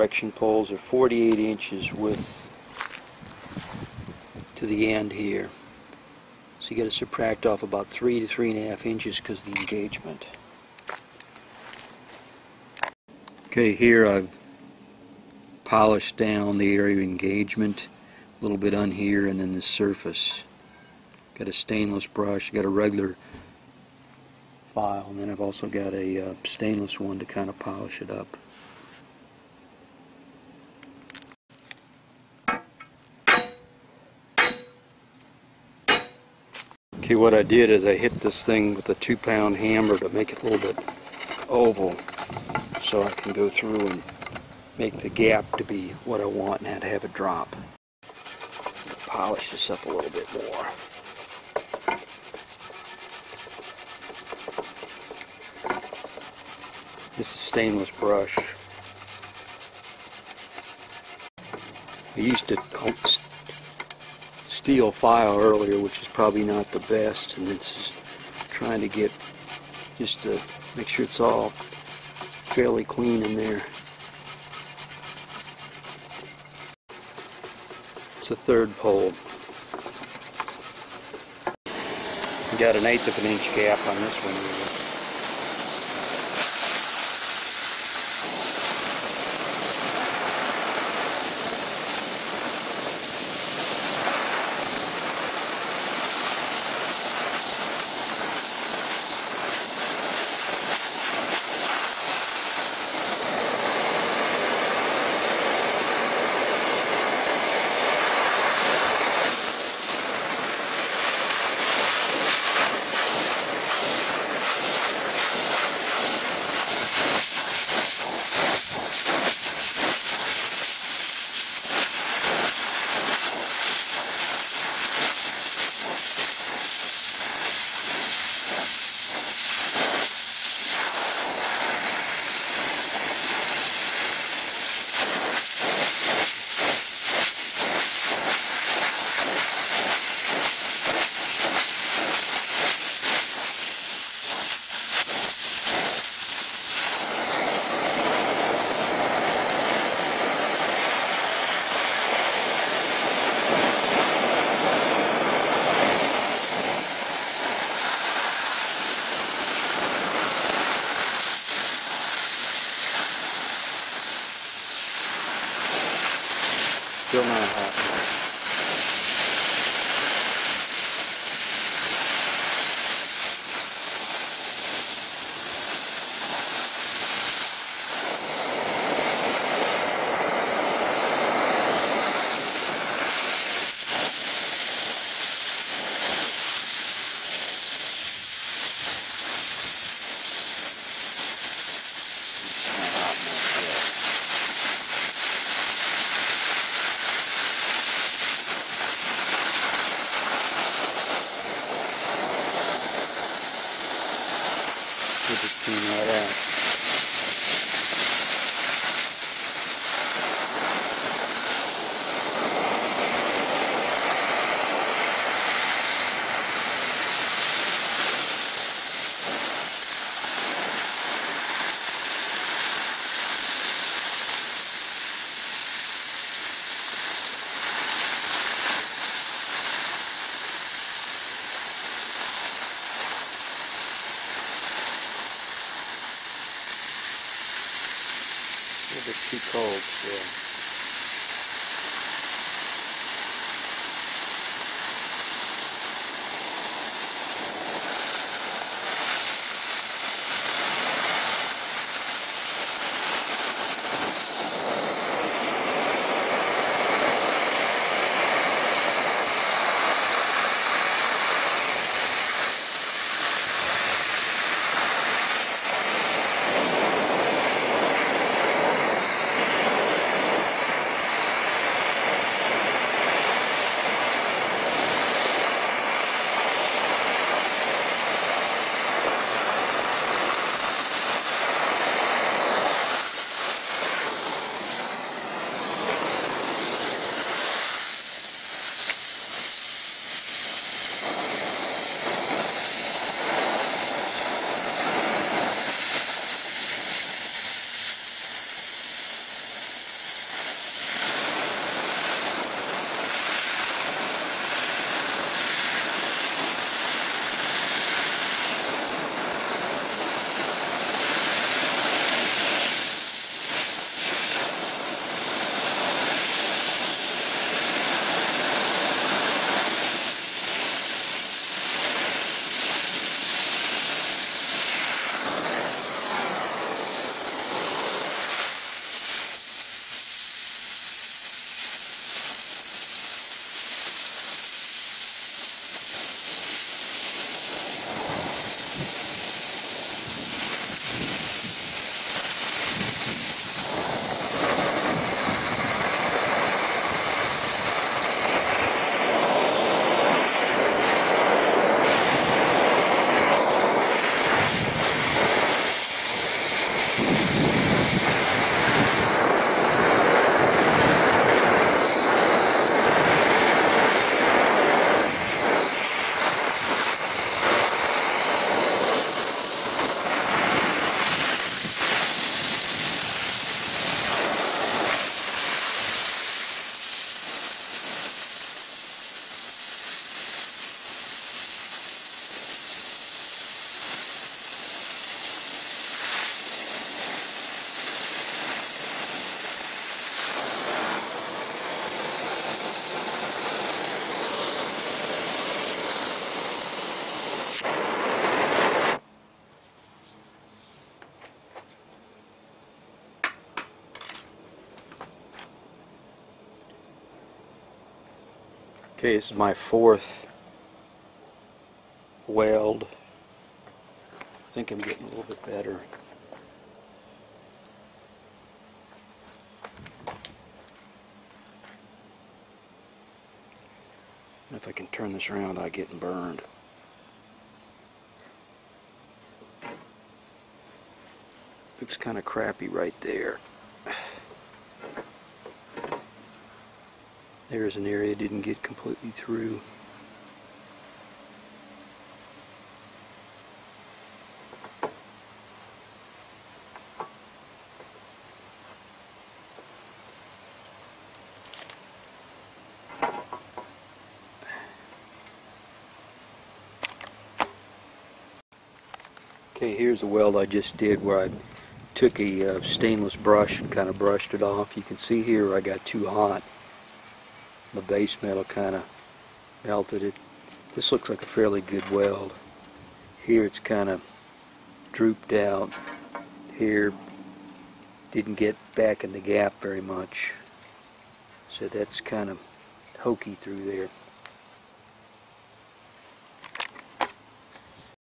direction poles are 48 inches width to the end here. So you got to subtract off about 3 to 3.5 inches because of the engagement. Okay, here I've polished down the area of engagement, a little bit on here, and then the surface. Got a stainless brush, got a regular file, and then I've also got a stainless one to kind of polish it up. Okay, what I did is I hit this thing with a 2-pound hammer to make it a little bit oval, so I can go through and make the gap to be what I want and have it drop. Polish this up a little bit more. This is stainless brush. I used a steel file earlier, which is probably not the best, and it's just trying to get, just to make sure it's all fairly clean in there. It's a 3rd pole. Got an 1/8 of an inch gap on this one here. Still not hot. Just clean that out. A little bit too cold still. Okay, this is my fourth weld. I think I'm getting a little bit better. If I can turn this around without getting burned. Looks kind of crappy right there. There's an area that didn't get completely through. Okay, here's the weld I just did where I took a stainless brush and kind of brushed it off. You can see here I got too hot. The base metal kind of melted it. This looks like a fairly good weld. Here it's kind of drooped out. Here didn't get back in the gap very much. So that's kind of hokey through there.